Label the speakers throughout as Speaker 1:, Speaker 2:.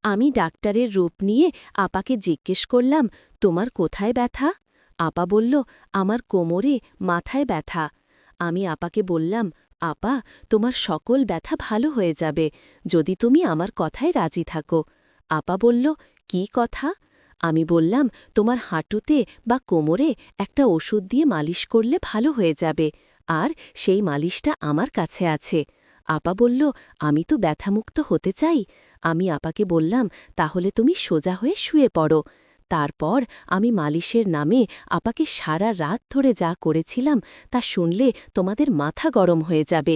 Speaker 1: আমি ডাক্তারের রূপ নিয়ে আপাকে জিজ্ঞেস করলাম, তোমার কোথায় ব্যথা? আপা বলল, আমার কোমরে, মাথায় ব্যথা। আমি আপাকে বললাম, আপা, তোমার সকল ব্যথা ভালো হয়ে যাবে যদি তুমি আমার কথায় রাজি থাকো। আপা বলল, কি কথা? আমি বললাম, তোমার হাঁটুতে বা কোমরে একটা ওষুধ দিয়ে মালিশ করলে ভালো হয়ে যাবে, আর সেই মালিশটা আমার কাছে আছে। আপা বলল, আমি তো ব্যথামুক্ত হতে চাই। আমি আপাকে বললাম, তাহলে তুমি সোজা হয়ে শুয়ে পড়ো। তারপর আমি মালিশের নামে আপাকে সারা রাত ধরে যা করেছিলাম তা শুনলে তোমাদের মাথা গরম হয়ে যাবে।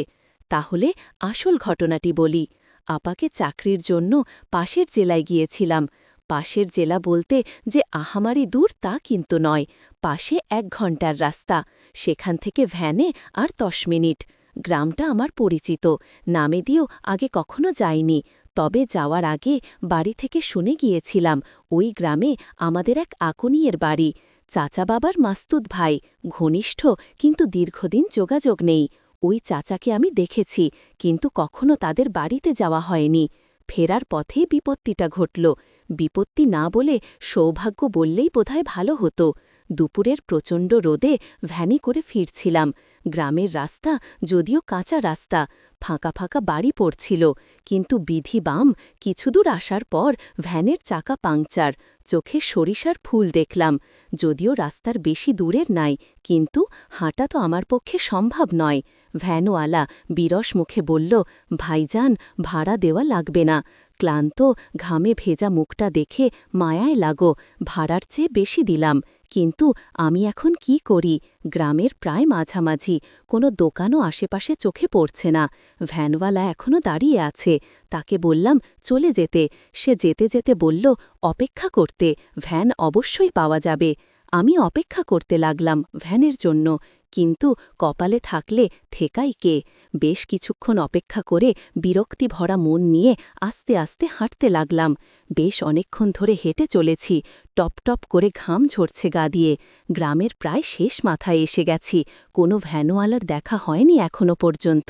Speaker 1: তাহলে আসল ঘটনাটি বলি। আপাকে চাকরির জন্য পাশের জেলায় গিয়েছিলাম। পাশের জেলা বলতে যে আহামারি দূর তা কিন্তু নয়, পাশে ১ ঘণ্টার রাস্তা। সেখান থেকে ভ্যানে আর ১০ মিনিট। গ্রামটা আমার পরিচিত, নামে দিয়েও আগে কখনো যাইনি। তবে যাওয়ার আগে বাড়ি থেকে শুনে গিয়েছিলাম ওই গ্রামে আমাদের এক আকনিয়ের বাড়ি। চাচা বাবার মাস্তুত ভাই, ঘনিষ্ঠ, কিন্তু দীর্ঘদিন যোগাযোগ নেই। ওই চাচাকে আমি দেখেছি, কিন্তু কখনো তাদের বাড়িতে যাওয়া হয়নি। ফেরার পথেই বিপত্তিটা ঘটল। বিপত্তি না বলে সৌভাগ্য বললেই বোধহয় ভালো হতো। দুপুরের প্রচণ্ড রোদে ভ্যানে করে ফিরছিলাম। গ্রামের রাস্তা যদিও কাঁচা রাস্তা, ফাঁকা ফাঁকা বাড়ি পড়ছিল, কিন্তু বিধি বাম কিছুদূর আসার পর ভ্যানের চাকা পাংচার। চোখে সরিষার ফুল দেখলাম। যদিও রাস্তার বেশি দূরের নাই, কিন্তু হাঁটা তো আমার পক্ষে সম্ভব নয়। ভ্যানওয়ালা বিরস মুখে বলল, ভাইজান, ভাড়া দেওয়া লাগবে না। ক্লান্ত, ঘামে ভেজা মুখটা দেখে মায়ায় লাগো, ভাড়ার চেয়ে বেশি দিলাম। কিন্তু আমি এখন কি করি? গ্রামের প্রায় মাঝামাঝি, কোনো দোকানও আশেপাশে চোখে পড়ছে না। ভ্যানওয়ালা এখনও দাঁড়িয়ে আছে। তাকে বললাম চলে যেতে। সে যেতে যেতে বলল, অপেক্ষা করতে, ভ্যান অবশ্যই পাওয়া যাবে। আমি অপেক্ষা করতে লাগলাম ভ্যানের জন্য, কিন্তু কপালে থাকলে ঠেকাই কে? বেশ কিছুক্ষণ অপেক্ষা করে বিরক্তি ভরা মন নিয়ে আস্তে আস্তে হাঁটতে লাগলাম। বেশ অনেকক্ষণ ধরে হেঁটে চলেছি, টপ টপ করে ঘাম ঝরছে গা দিয়ে। গ্রামের প্রায় শেষ মাথায় এসে গেছি। কোনো ভ্যানওয়ালার দেখা হয়নি এখনো পর্যন্ত।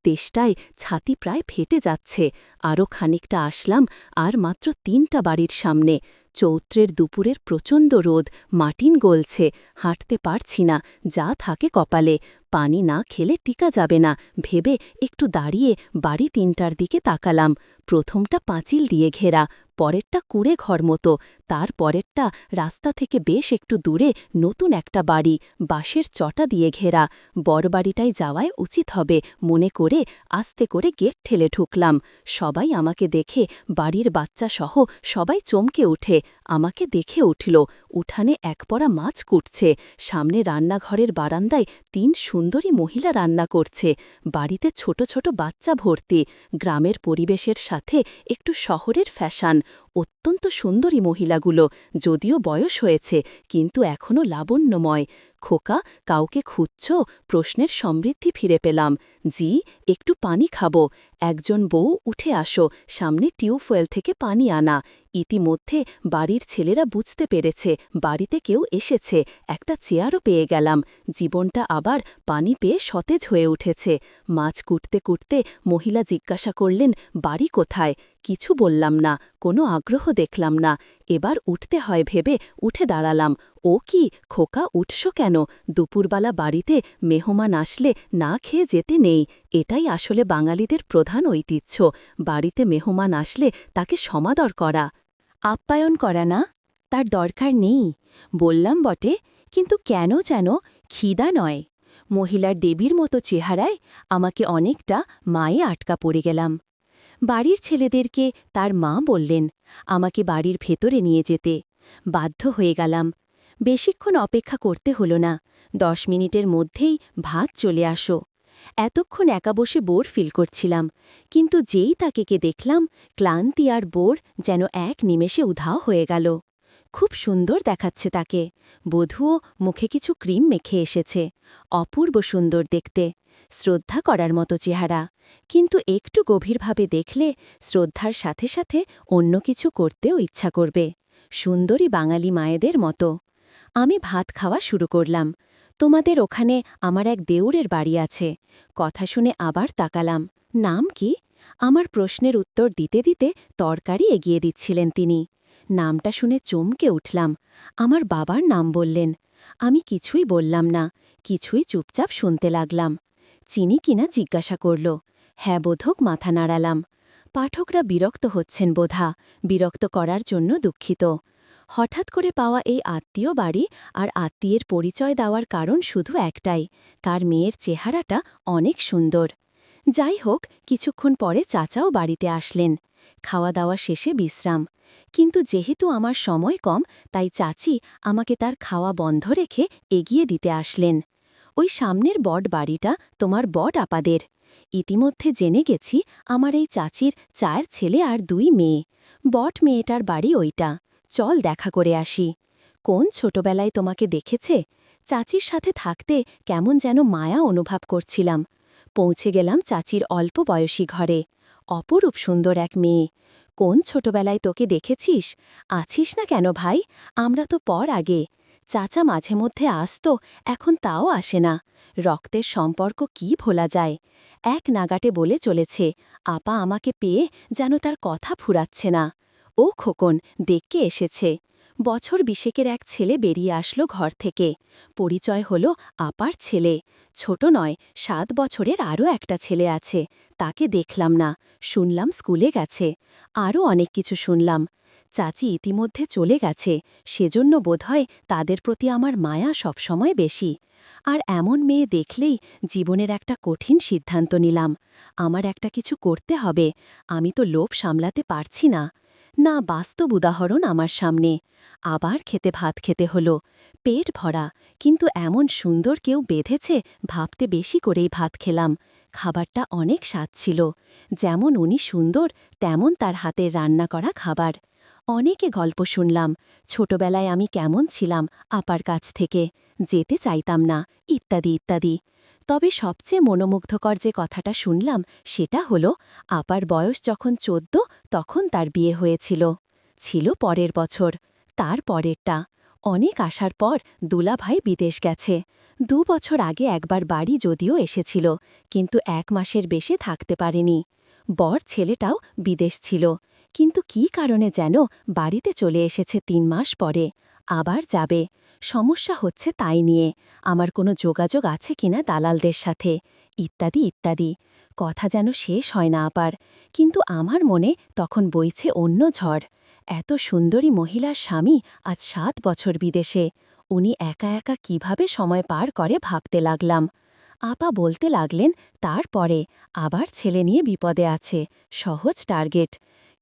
Speaker 1: তেষ্টায় ছাতি প্রায় ফেটে যাচ্ছে। আরও খানিকটা আসলাম, আর মাত্র ৩টা বাড়ির সামনে। চৈত্রের দুপুরের প্রচণ্ড রোদ, মাটিন গলছে, হাঁটতে পারছি না, যা থাকে কপালে। পানি না খেলে টিকা যাবে না ভেবে একটু দাঁড়িয়ে বাড়ি ৩টার দিকে তাকালাম। প্রথমটা পাঁচিল দিয়ে ঘেরা, পরেরটা কুঁড়ে ঘর মতো, তার পরেরটা রাস্তা থেকে বেশ একটু দূরে নতুন একটা বাড়ি, বাঁশের চটা দিয়ে ঘেরা। বড়বাড়িটায় যাওয়াই উচিত হবে মনে করে আস্তে করে গেট ঠেলে ঢুকলাম। সবাই আমাকে দেখে, বাড়ির বাচ্চাসহ সবাই চমকে উঠে। আমাকে দেখে উঠল। উঠানে একপরা মাছ কুটছে। সামনে রান্নাঘরের বারান্দায় ৩ সুন্দরী মহিলা রান্না করছে। বাড়িতে ছোট ছোট বাচ্চা ভর্তি। গ্রামের পরিবেশের সাথে একটু শহরের ফ্যাশন। অত্যন্ত সুন্দরী মহিলাগুলো, যদিও বয়স হয়েছে, কিন্তু এখনও লাবণ্যময়। খোকা, কাউকে খুঁজছ? প্রশ্নের সমৃদ্ধি ফিরে পেলাম। জি, একটু পানি খাবো। একজন বউ, উঠে আসো, সামনে টিউবওয়েল থেকে পানি আনা। ইতিমধ্যে বাড়ির ছেলেরা বুঝতে পেরেছে বাড়িতে কেউ এসেছে। একটা চেয়ারও পেয়ে গেলাম। জীবনটা আবার পানি পেয়ে সতেজ হয়ে উঠেছে। মাছ কুটতে কুটতে মহিলা জিজ্ঞাসা করলেন, বাড়ি কোথায়? কিছু বললাম না, কোনো আগ্রহ দেখলাম না। এবার উঠতে হয় ভেবে উঠে দাঁড়ালাম। ও কি, খোকা, উঠছ কেন? দুপুরবেলা বাড়িতে মেহমান আসলে না খেয়ে যেতে নেই। এটাই আসলে বাঙালিদের প্রধান ঐতিহ্য। বাড়িতে মেহমান আসলে তাকে সমাদর করা, আপ্যায়ন করা না? তার দরকার নেই। বললাম বটে, কিন্তু কেন যেন খিদা নয়। মহিলার দেবীর মতো চেহারায় আমাকে অনেকটা মায়ে আটকা পড়ে গেলাম। বাড়ির ছেলেদেরকে তার মা বললেন আমাকে বাড়ির ভেতরে নিয়ে যেতে। বাধ্য হয়ে গেলাম। বেশিক্ষণ অপেক্ষা করতে হলো না, ১০ মিনিটের মধ্যেই ভাত চলে আসো। এতক্ষণ একা বসে বোর ফিল করছিলাম, কিন্তু যেই তাকে দেখলাম, ক্লান্তি আর বোর যেন এক নিমেষে উধাও হয়ে গেল। খুব সুন্দর দেখাচ্ছে তাকে। বধূও মুখে কিছু ক্রিম মেখে এসেছে। অপূর্ব সুন্দর দেখতে, শ্রদ্ধা করার মতো চেহারা। কিন্তু একটু গভীরভাবে দেখলে শ্রদ্ধার সাথে সাথে অন্য কিছু করতেও ইচ্ছা করবে, সুন্দরী বাঙালি মায়েদের মতো। আমি ভাত খাওয়া শুরু করলাম। তোমাদের ওখানে আমার এক দেউরের বাড়ি আছে। কথা শুনে আবার তাকালাম। নাম কি? আমার প্রশ্নের উত্তর দিতে দিতে তরকারি এগিয়ে দিচ্ছিলেন তিনি। নামটা শুনে চমকে উঠলাম। আমার বাবার নাম বললেন। আমি কিছুই বললাম না, কিছুই চুপচাপ শুনতে লাগলাম। চিনি কিনা জিজ্ঞাসা করল। হ্যাঁ বোধক মাথা নাড়ালাম। পাঠকরা বিরক্ত হচ্ছেন বোধা, বিরক্ত করার জন্য দুঃখিত। হঠাৎ করে পাওয়া এই আত্মীয় বাড়ি আর আত্মীয়ের পরিচয় দেওয়ার কারণ শুধু একটাই, কার মেয়ের চেহারাটা অনেক সুন্দর। যাই হোক, কিছুক্ষণ পরে চাচাও বাড়িতে আসলেন। খাওয়া দাওয়া শেষে বিশ্রাম। কিন্তু যেহেতু আমার সময় কম, তাই চাচি আমাকে তার খাওয়া বন্ধ রেখে এগিয়ে দিতে আসলেন। ওই সামনের বট বাড়িটা তোমার বট আপাদের। ইতিমধ্যে জেনে গেছি আমার এই চাচির 4 ছেলে আর 2 মেয়ে। বট মেয়েটার বাড়ি ওইটা। চল দেখা করে আসি। কোন ছোটবেলায় তোমাকে দেখেছে? চাচির সাথে থাকতে কেমন যেন মায়া অনুভব করছিলাম। পৌঁছে গেলাম চাচির অল্প বয়সী ঘরে। অপরূপ সুন্দর এক মেয়ে। কোন ছোটবেলায় তোকে দেখেছিস? আছিস না কেন ভাই? আমরা তো পর আগে। চাচা মাঝে মধ্যে আসতো, এখন তাও আসে না। রক্তের সম্পর্ক কি ভোলা যায়? এক নাগাটে বলে চলেছে, আপা আমাকে পেয়ে যেন তার কথা ফুরাচ্ছে না। ও খোকন, দেখকে এসেছে। বছর 20-এর এক ছেলে বেরিয়ে আসলো ঘর থেকে। পরিচয় হলো আপার ছেলে। ছোট নয়, 7 বছরের আরও একটা ছেলে আছে। তাকে দেখলাম না, শুনলাম স্কুলে গেছে। আরও অনেক কিছু শুনলাম। চাচি ইতিমধ্যে চলে গেছে, সেজন্য বোধহয় তাদের প্রতি আমার মায়া সবসময় বেশি। আর এমন মেয়ে দেখলেই জীবনের একটা কঠিন সিদ্ধান্ত নিলাম। আমার একটা কিছু করতে হবে, আমি তো লোভ সামলাতে পারছি না। না, বাস্তব উদাহরণ আমার সামনে। আবার ভাত খেতে হলো। পেট ভরা, কিন্তু এমন সুন্দর কেউ বেঁধেছে ভাবতে বেশি করেই ভাত খেলাম। খাবারটা অনেক স্বাদ ছিল। যেমন উনি সুন্দর, তেমন তার হাতের রান্না করা খাবার। অনেকে গল্প শুনলাম, ছোটবেলায় আমি কেমন ছিলাম আপার কাছ থেকে, যেতে চাইতাম না, ইত্যাদি ইত্যাদি। তবে সবচেয়ে মনোমুগ্ধকর যে কথাটা শুনলাম সেটা হলো, আপার বয়স যখন 14 তখন তার বিয়ে হয়েছিল। ছিল পরের বছর। তার পরেরটা। অনেক আসার পর দুলাভাই বিদেশ গেছে। 2 বছর আগে একবার বাড়ি যদিও এসেছিল, কিন্তু 1 মাসের বেশি থাকতে পারেনি। বর ছেলেটাও বিদেশ ছিল, কিন্তু কী কারণে যেন বাড়িতে চলে এসেছে 3 মাস পরে। আবার যাবে। সমস্যা হচ্ছে তাই নিয়ে, আমার কোনো যোগাযোগ আছে কিনা দালালদের সাথে, ইত্যাদি ইত্যাদি। কথা যেন শেষ হয় না আপার, কিন্তু আমার মনে তখন বইছে অন্য ঝড়। এত সুন্দরী মহিলার স্বামী আজ 7 বছর বিদেশে। উনি একা একা কিভাবে সময় পার করে ভাবতে লাগলাম। আপা বলতে লাগলেন, তারপরে আবার ছেলে নিয়ে বিপদে আছে, সহজ টার্গেট।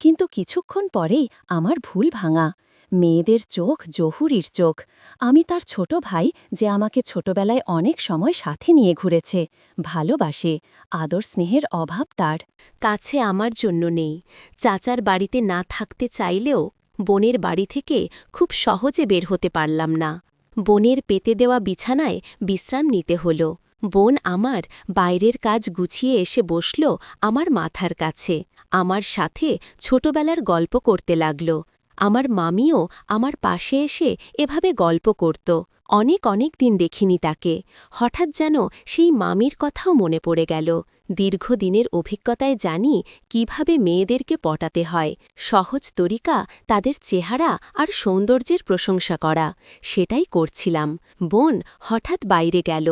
Speaker 1: কিন্তু কিছুক্ষণ পরেই আমার ভুল ভাঙা। মেয়েদের চোখ জহুরির চোখ। আমি তার ছোট ভাই, যে আমাকে ছোটবেলায় অনেক সময় সাথে নিয়ে ঘুরেছে, ভালোবাসে, আদর স্নেহের অভাব তার কাছে আমার জন্য নেই। চাচার বাড়িতে না থাকতে চাইলেও বোনের বাড়ি থেকে খুব সহজে বের হতে পারলাম না। বোনের পেতে দেওয়া বিছানায় বিশ্রাম নিতে হলো। বোন আমার বাইরের কাজ গুছিয়ে এসে বসল আমার মাথার কাছে, আমার সাথে ছোটবেলার গল্প করতে লাগল। আমার মামিও আমার পাশে এসে এভাবে গল্প করত। অনেক অনেক দিন দেখিনি তাকে। হঠাৎ যেন সেই মামির কথাও মনে পড়ে গেল। দীর্ঘদিনের অভিজ্ঞতায় জানি কিভাবে মেয়েদেরকে পটাতে হয়। সহজ তরিকা তাদের চেহারা আর সৌন্দর্যের প্রশংসা করা, সেটাই করছিলাম। বোন হঠাৎ বাইরে গেল।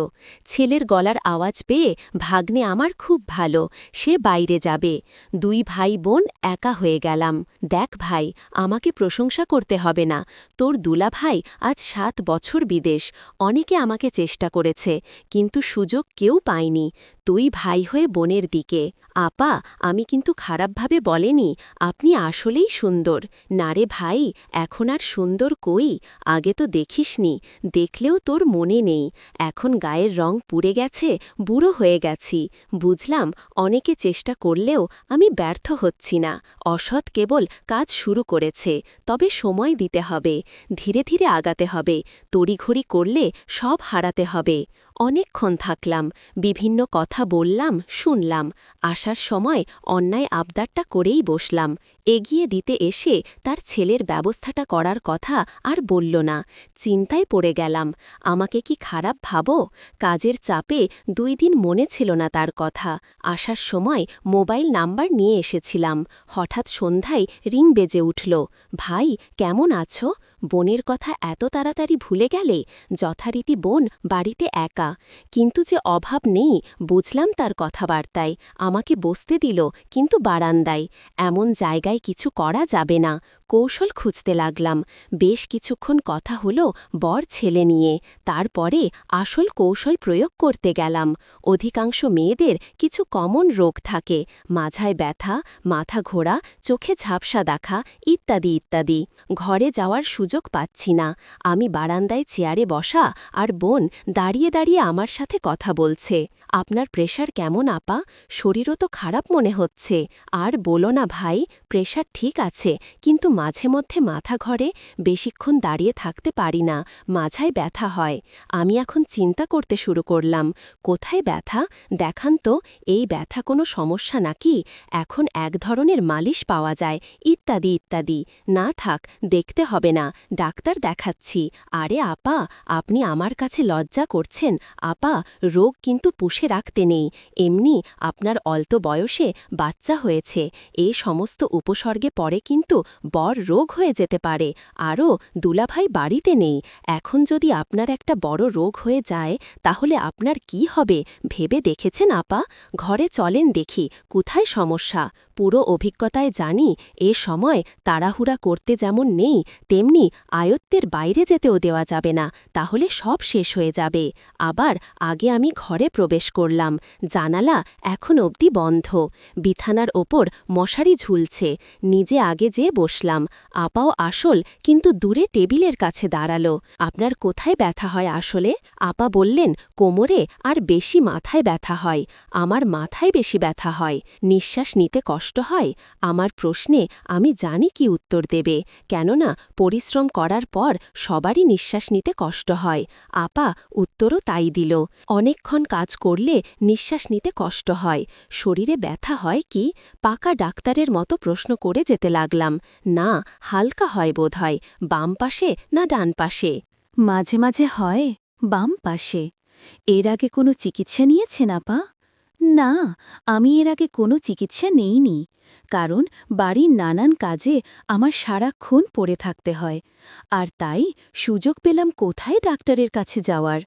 Speaker 1: ছেলের গলার আওয়াজ পেয়ে, ভাগ্নে আমার খুব ভালো, সে বাইরে যাবে। 2 ভাই বোন একা হয়ে গেলাম। দেখ ভাই, আমাকে প্রশংসা করতে হবে না, তোর দুলাভাই আজ 7 বছর বিদেশ। অনেকে আমাকে চেষ্টা করেছে, কিন্তু সুযোগ কেউ পায়নি। তুই ভাই হয়ে বোনের দিকে। আপা, আমি কিন্তু খারাপভাবে বলেনি, আপনি আসলেই সুন্দর। না রে ভাই, এখন আর সুন্দর কই, আগে তো দেখিসনি, দেখলেও তোর মনে নেই। এখন গায়ের রং পুড়ে গেছে, বুড়ো হয়ে গেছি। বুঝলাম অনেকে চেষ্টা করলেও আমি ব্যর্থ হচ্ছি না। অসৎ কেবল কাজ শুরু করেছে, তবে সময় দিতে হবে, ধীরে ধীরে আগাতে হবে। তড়িঘড়ি করলে সব হারাতে হবে। অনেকক্ষণ থাকলাম, বিভিন্ন কথা বললাম, শুনলাম। আসার সময় অন্যায় আবদারটা করেই বসলাম। এগিয়ে দিতে এসে তার ছেলের ব্যবস্থাটা করার কথা আর বলল না। চিন্তায় পড়ে গেলাম। আমাকে কি খারাপ ভাবো? কাজের চাপে 2 দিন মনে ছিল না তার কথা। আসার সময় মোবাইল নাম্বার নিয়ে এসেছিলাম। হঠাৎ সন্ধ্যায় রিং বেজে উঠল। ভাই, কেমন আছো? বোনের কথা এত তাড়াতাড়ি ভুলে গেলে? যথারীতি বোন বাড়িতে একা। কিন্তু যে অভাব নেই বুঝলাম তার কথাবার্তায়। আমাকে বসতে দিল, কিন্তু বারান্দায়। এমন জায়গায় কিছু করা যাবে না। কৌশল খুঁজতে লাগলাম। বেশ কিছুক্ষণ কথা হলো বর ছেলে নিয়ে। তারপরে আসল কৌশল প্রয়োগ করতে গেলাম। অধিকাংশ মেয়েদের কিছু কমন রোগ থাকে, মাঝায় ব্যথা, মাথা ঘোরা, চোখে ঝাপসা দেখা, ইত্যাদি ইত্যাদি। ঘরে যাওয়ার সুযোগ পাচ্ছি না। আমি বারান্দায় চেয়ারে বসা, আর বোন দাঁড়িয়ে দাঁড়িয়ে আমার সাথে কথা বলছে। আপনার প্রেশার কেমন আপা? শরীরও তো খারাপ মনে হচ্ছে। আর বলো না ভাই, প্রেশার ঠিক আছে, কিন্তু মাঝে মধ্যে মাথা ঘরে, বেশিক্ষণ দাঁড়িয়ে থাকতে পারি না, মাঝায় ব্যথা হয়। আমি এখন চিন্তা করতে শুরু করলাম, কোথায় ব্যথা? দেখান তো, এই ব্যথা কোনো সমস্যা নাকি? এখন এক ধরনের মালিশ পাওয়া যায়, ইত্যাদি ইত্যাদি। না থাক, দেখতে হবে না, ডাক্তার দেখাচ্ছি। আরে আপা, আপনি আমার কাছে লজ্জা করছেন। আপা, রোগ কিন্তু পুষে রাখতে নেই। এমনি আপনার অল্প বয়সে বাচ্চা হয়েছে। এই সমস্ত উপসর্গে পরে কিন্তু বড় রোগ হয়ে যেতে পারে। আরও দুলাভাই বাড়িতে নেই। এখন যদি আপনার একটা বড় রোগ হয়ে যায়, তাহলে আপনার কি হবে ভেবে দেখেছেন আপা? ঘরে চলেন দেখি, কোথায় সমস্যা। পুরো অভিজ্ঞতায় জানি, এ সময় তাড়াহুড়া করতে যেমন নেই, তেমনি আয়ত্তের বাইরে যেতেও দেওয়া যাবে না, তাহলে সব শেষ হয়ে যাবে। আবার আগে আমি ঘরে প্রবেশ করলাম। জানালা এখন অবধি বন্ধ। বিছানার ওপর মশারি ঝুলছে। নিজে আগে যেয়ে বসলাম। আপাও আসল, কিন্তু দূরে টেবিলের কাছে দাঁড়ালো। আপনার কোথায় ব্যথা হয় আসলে? আপা বললেন, কোমরে আর বেশি মাথায় ব্যথা হয়। আমার মাথায় বেশি ব্যথা হয়। নিঃশ্বাস নিতে কষ্ট হয়। আমার প্রশ্নে আমি জানি কি উত্তর দেবে, কেননা পরিশ্রম করার পর সবারই নিঃশ্বাস নিতে কষ্ট হয়। আপা উত্তরও তাই দিল। অনেকক্ষণ কাজ করলে নিঃশ্বাস নিতে কষ্ট হয়। শরীরে ব্যথা হয় কি? পাকা ডাক্তারের মতো প্রশ্ন করে যেতে লাগলাম। না, হালকা হয় বোধহয়। বাম পাশে না ডান পাশে? মাঝে মাঝে হয় বাম পাশে। এর আগে কোনো চিকিৎসা নিয়েছেন আপা? না, আমি এর আগে কোনো চিকিৎসা নেইনি। কারণ বাড়ির নানান কাজে আমার সারাক্ষণ পড়ে থাকতে হয়। আর তাই সুযোগ পেলাম কোথায় ডাক্তারের কাছে যাওয়ার।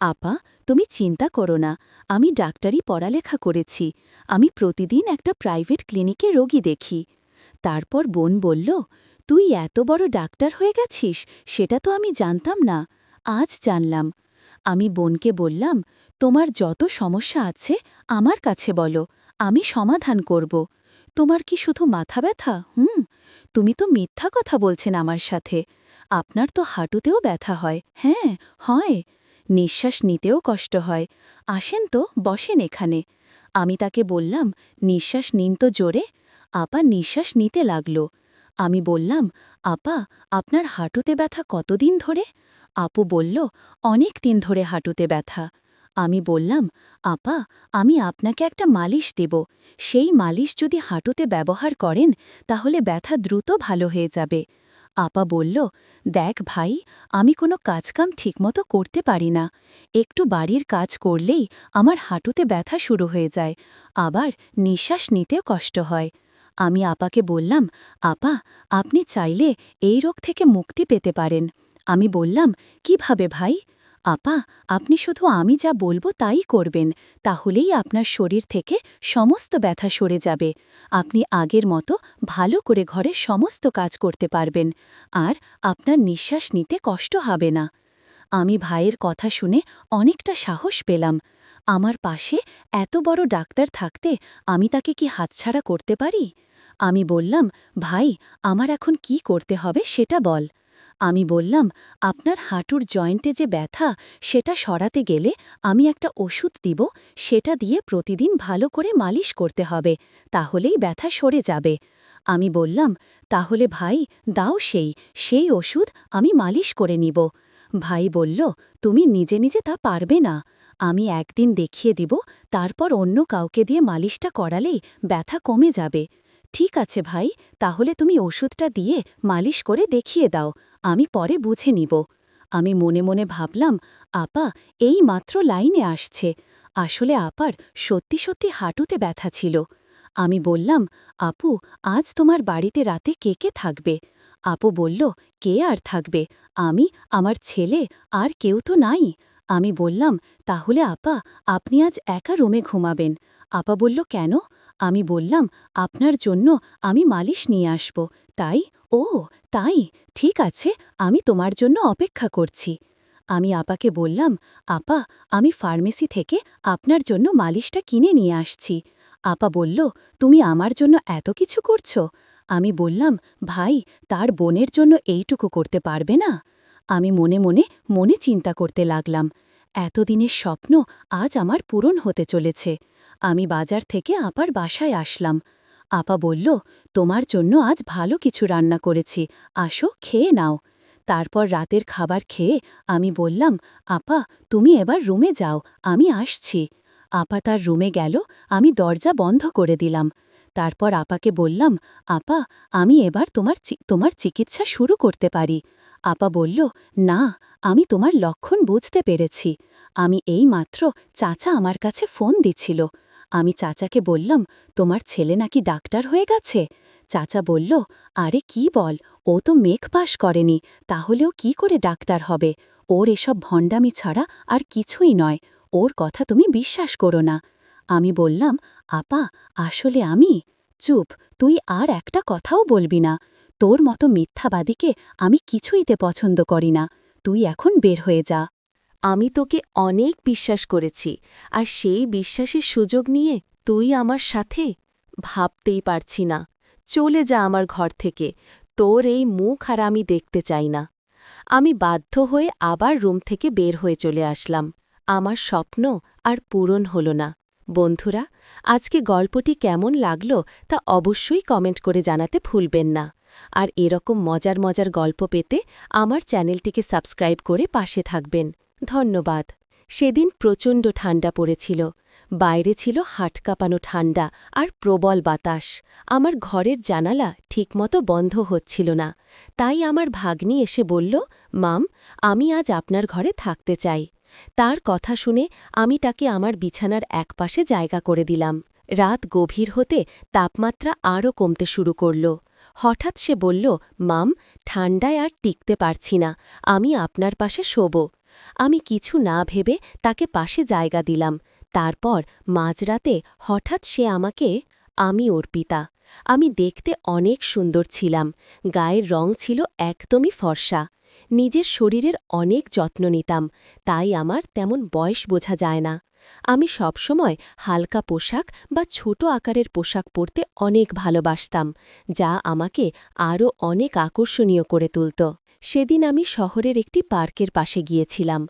Speaker 1: আপা, তুমি চিন্তা করো না, আমি ডাক্তারি পড়ালেখা করেছি। আমি প্রতিদিন একটা প্রাইভেট ক্লিনিকে রোগী দেখি। তারপর বোন বলল, তুই এত বড় ডাক্তার হয়ে গেছিস, সেটা তো আমি জানতাম না। আজ জানলাম। আমি বোনকে বললাম, তোমার যত সমস্যা আছে আমার কাছে বলো, আমি সমাধান করব। তোমার কি শুধু মাথা ব্যথা? তুমি তো মিথ্যা কথা বলছেন আমার সাথে। আপনার তো হাঁটুতেও ব্যথা হয়। হ্যাঁ, হয়। নিঃশ্বাস নিতেও কষ্ট হয়। আসেন তো, বসেন এখানে। আমি তাকে বললাম, নিঃশ্বাস নিন তো জোরে। আপা নিঃশ্বাস নিতে লাগল। আমি বললাম, আপা, আপনার হাঁটুতে ব্যথা কতদিন ধরে? আপু বলল, অনেক দিন ধরে হাঁটুতে ব্যথা। আমি বললাম, আপা, আমি আপনাকে একটা মালিশ দেব। সেই মালিশ যদি হাঁটুতে ব্যবহার করেন, তাহলে ব্যথা দ্রুত ভালো হয়ে যাবে। আপা বলল, দেখ ভাই, আমি কোনো কাজকাম ঠিকমতো করতে পারি না। একটু বাড়ির কাজ করলেই আমার হাঁটুতে ব্যথা শুরু হয়ে যায়। আবার নিঃশ্বাস নিতেও কষ্ট হয়। আমি আপাকে বললাম, আপা, আপনি চাইলে এই রোগ থেকে মুক্তি পেতে পারেন। আমি বললাম, কিভাবে ভাই? আপা, আপনি শুধু আমি যা বলবো তাই করবেন, তাহলেই আপনার শরীর থেকে সমস্ত ব্যথা সরে যাবে। আপনি আগের মতো ভালো করে ঘরে সমস্ত কাজ করতে পারবেন, আর আপনার নিঃশ্বাস নিতে কষ্ট হবে না। আমি ভাইয়ের কথা শুনে অনেকটা সাহস পেলাম। আমার পাশে এত বড় ডাক্তার থাকতে আমি তাকে কি হাতছাড়া করতে পারি? আমি বললাম, ভাই, আমার এখন কি করতে হবে সেটা বল। আমি বললাম, আপনার হাঁটুর জয়েন্টে যে ব্যথা, সেটা সরাতে গেলে আমি একটা ওষুধ দিব, সেটা দিয়ে প্রতিদিন ভালো করে মালিশ করতে হবে, তাহলেই ব্যথা সরে যাবে। আমি বললাম, তাহলে ভাই দাও, সেই ওষুধ আমি মালিশ করে নিব। ভাই বলল, তুমি নিজে নিজে তা পারবে না। আমি একদিন দেখিয়ে দিব, তারপর অন্য কাউকে দিয়ে মালিশটা করালেই ব্যথা কমে যাবে। ঠিক আছে ভাই, তাহলে তুমি ওষুধটা দিয়ে মালিশ করে দেখিয়ে দাও, আমি পরে বুঝে নিব। আমি মনে মনে ভাবলাম, আপা এই মাত্র লাইনে আসছে। আসলে আপার সত্যি সত্যি হাঁটুতে ব্যথা ছিল। আমি বললাম, আপু আজ তোমার বাড়িতে রাতে কে কে থাকবে? আপু বলল, কে আর থাকবে, আমি, আমার ছেলে, আর কেউ তো নাই। আমি বললাম, তাহলে আপা আপনি আজ একা রুমে ঘুমাবেন। আপা বলল, কেন? আমি বললাম, আপনার জন্য আমি মালিশ নিয়ে আসব। তাই? ও তাই, ঠিক আছে, আমি তোমার জন্য অপেক্ষা করছি। আমি আপাকে বললাম, আপা আমি ফার্মেসি থেকে আপনার জন্য মালিশটা কিনে নিয়ে আসছি। আপা বলল, তুমি আমার জন্য এত কিছু করছো? আমি বললাম, ভাই তার বোনের জন্য এইটুকু করতে পারবে না? আমি মনে মনে মনে চিন্তা করতে লাগলাম, এতদিনের স্বপ্ন আজ আমার পূরণ হতে চলেছে। আমি বাজার থেকে আপার বাসায় আসলাম। আপা বলল, তোমার জন্য আজ ভালো কিছু রান্না করেছি, আসো খেয়ে নাও। তারপর রাতের খাবার খেয়ে আমি বললাম, আপা তুমি এবার রুমে যাও, আমি আসছি। আপা তার রুমে গেল, আমি দরজা বন্ধ করে দিলাম। তারপর আপাকে বললাম, আপা আমি এবার তোমার চিকিৎসা শুরু করতে পারি। আপা বলল, না, আমি তোমার লক্ষণ বুঝতে পেরেছি। আমি এই মাত্র চাচা আমার কাছে ফোন দিছিল। আমি চাচাকে বললাম, তোমার ছেলে নাকি ডাক্তার হয়ে গেছে? চাচা বলল, আরে কি বল, ও তো মেঘ পাশ করেনি, তাহলেও কি করে ডাক্তার হবে? ওর এসব ভণ্ডামি ছাড়া আর কিছুই নয়, ওর কথা তুমি বিশ্বাস করো না। আমি বললাম, আপা আসলে আমি। চুপ, তুই আর একটা কথাও বলবি না। তোর মতো মিথ্যাবাদীকে আমি কিছুইতে পছন্দ করি না। তুই এখন বের হয়ে যা। আমি তোকে অনেক বিশ্বাস করেছি, আর সেই বিশ্বাসের সুযোগ নিয়ে তুই আমার সাথে? ভাবতেই পারছি না। চলে যা আমার ঘর থেকে, তোর এই মুখ আর আমি দেখতে চাই না। আমি বাধ্য হয়ে আবার রুম থেকে বের হয়ে চলে আসলাম। আমার স্বপ্ন আর পূরণ হল না। বন্ধুরা, আজকে গল্পটি কেমন লাগলো তা অবশ্যই কমেন্ট করে জানাতে ভুলবেন না। আর এরকম মজার মজার গল্প পেতে আমার চ্যানেলটিকে সাবস্ক্রাইব করে পাশে থাকবেন। ধন্যবাদ। সেদিন প্রচণ্ড ঠান্ডা পড়েছিল। বাইরে ছিল হাট কাঁপানো ঠান্ডা আর প্রবল বাতাস। আমার ঘরের জানালা ঠিকমতো বন্ধ হচ্ছিল না। তাই আমার ভাগ্নি এসে বলল, মাম আমি আজ আপনার ঘরে থাকতে চাই। তার কথা শুনে আমি তাকে আমার বিছানার একপাশে জায়গা করে দিলাম। রাত গভীর হতে তাপমাত্রা আরও কমতে শুরু করল। হঠাৎ সে বলল, মাম ঠান্ডায় আর টিকতে পারছি না, আমি আপনার পাশে শোব। আমি কিছু না ভেবে তাকে পাশে জায়গা দিলাম। তারপর মাঝরাতে হঠাৎ সে আমাকে, আমি অর্পিতা। আমি দেখতে অনেক সুন্দর ছিলাম, গায়ের রং ছিল একদমই ফর্সা। নিজের শরীরের অনেক যত্ন নিতাম, তাই আমার তেমন বয়স বোঝা যায় না। আমি সবসময় হালকা পোশাক বা ছোট আকারের পোশাক পরতে অনেক ভালোবাসতাম, যা আমাকে আরও অনেক আকর্ষণীয় করে তুলত। সেদিন আমি শহরের একটি পার্কের পাশে গিয়েছিলাম।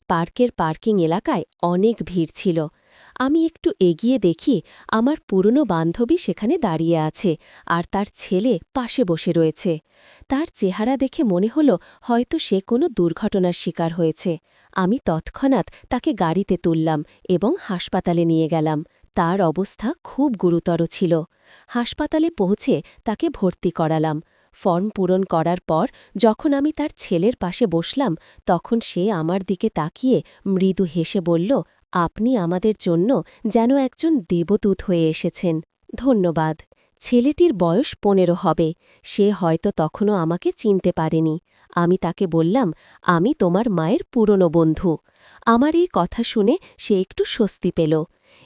Speaker 1: পার্কের পার্কিং এলাকায় অনেক ভিড় ছিল। আমি একটু এগিয়ে দেখি আমার পুরনো বান্ধবী সেখানে দাঁড়িয়ে আছে, আর তার ছেলে পাশে বসে রয়েছে। তার চেহারা দেখে মনে হলো হয়তো সে কোনো দুর্ঘটনার শিকার হয়েছে। আমি তৎক্ষণাৎ তাকে গাড়িতে তুললাম এবং হাসপাতালে নিয়ে গেলাম। তার অবস্থা খুব গুরুতর ছিল। হাসপাতালে পৌঁছে তাকে ভর্তি করালাম। ফর্ম পূরণ করার পর যখন আমি তার ছেলের পাশে বসলাম, তখন সে আমার দিকে তাকিয়ে মৃদু হেসে বলল, আপনি আমাদের জন্য যেন একজন দেবদূত হয়ে এসেছেন। ধন্যবাদ। ছেলেটির বয়স 15 হবে। সে হয়তো তখনও আমাকে চিনতে পারেনি। আমি তাকে বললাম, আমি তোমার মায়ের পুরনো বন্ধু। আমার এই কথা শুনে সে একটু স্বস্তি পেল।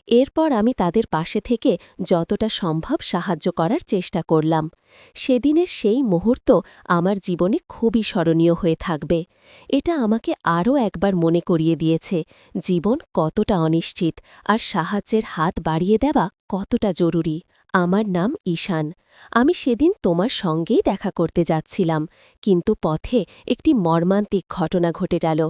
Speaker 1: এরপর আমি তাদের পাশে থেকে যতটা সম্ভব সাহায্য করার চেষ্টা করলাম। সেদিনের সেই মুহূর্ত আমার জীবনে খুবই স্মরণীয় হয়ে থাকবে। এটা আমাকে আরও একবার মনে করিয়ে দিয়েছে জীবন কতটা অনিশ্চিত, আর সাহায্যের হাত বাড়িয়ে দেওয়া কতটা জরুরি। আমার নাম ঈশান। আমি সেদিন তোমার সঙ্গেই দেখা করতে যাচ্ছিলাম, কিন্তু পথে একটি মর্মান্তিক ঘটনা ঘটে গেল।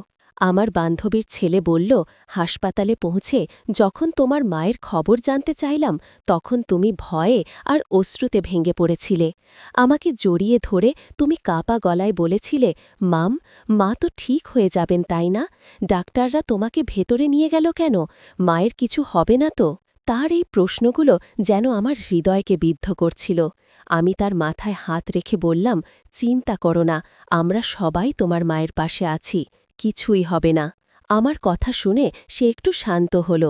Speaker 1: আমার বান্ধবীর ছেলে বলল, হাসপাতালে পৌঁছে যখন তোমার মায়ের খবর জানতে চাইলাম তখন তুমি ভয়ে আর অশ্রুতে ভেঙে পড়েছিলে। আমাকে জড়িয়ে ধরে তুমি কাপা গলায় বলেছিলে, মাম, মা তো ঠিক হয়ে যাবেন তাই না? ডাক্তাররা তোমাকে ভেতরে নিয়ে গেল কেন? মায়ের কিছু হবে না তো? তার এই প্রশ্নগুলো যেন আমার হৃদয়কে বিদ্ধ করছিল। আমি তার মাথায় হাত রেখে বললাম, চিন্তা করো না, আমরা সবাই তোমার মায়ের পাশে আছি, কিছুই হবে না। আমার কথা শুনে সে একটু শান্ত হল।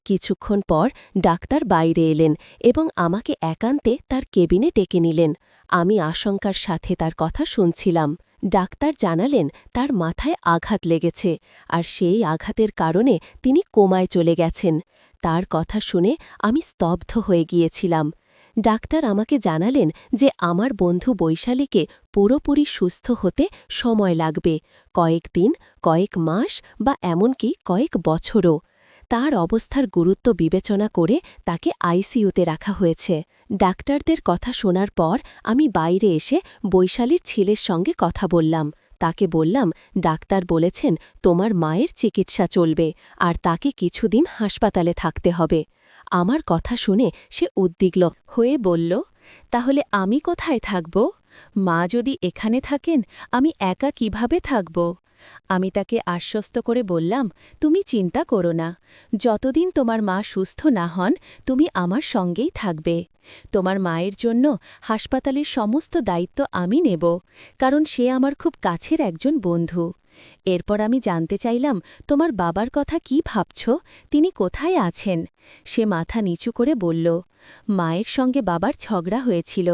Speaker 1: কিছুক্ষণ পর ডাক্তার বাইরে এলেন এবং আমাকে একান্তে তার কেবিনে ডেকে নিলেন। আমি আশঙ্কার সাথে তার কথা শুনছিলাম। ডাক্তার জানালেন তার মাথায় আঘাত লেগেছে, আর সেই আঘাতের কারণে তিনি কোমায় চলে গেছেন। তার কথা শুনে আমি স্তব্ধ হয়ে গিয়েছিলাম। ডাক্তার আমাকে জানালেন যে আমার বন্ধু বৈশালীকে পুরোপুরি সুস্থ হতে সময় লাগবে, কয়েকদিন, কয়েক মাস বা এমনকি কয়েক বছরও। তার অবস্থার গুরুত্ব বিবেচনা করে তাকে আইসিইউতে রাখা হয়েছে। ডাক্তারদের কথা শোনার পর আমি বাইরে এসে বৈশালীর ছেলের সঙ্গে কথা বললাম। তাকে বললাম, ডাক্তার বলেছেন তোমার মায়ের চিকিৎসা চলবে আর তাকে কিছুদিন হাসপাতালে থাকতে হবে। আমার কথা শুনে সে উদ্বিগ্ন হয়ে বলল, তাহলে আমি কোথায় থাকব? মা যদি এখানে থাকেন, আমি একা কিভাবে থাকব? আমি তাকে আশ্বস্ত করে বললাম, তুমি চিন্তা করো না, যতদিন তোমার মা সুস্থ না হন তুমি আমার সঙ্গেই থাকবে। তোমার মায়ের জন্য হাসপাতালের সমস্ত দায়িত্ব আমি নেব, কারণ সে আমার খুব কাছের একজন বন্ধু। এরপর আমি জানতে চাইলাম, তোমার বাবার কথা কি ভাবছ? তিনি কোথায় আছেন? সে মাথা নিচু করে বলল, মায়ের সঙ্গে বাবার ঝগড়া হয়েছিল,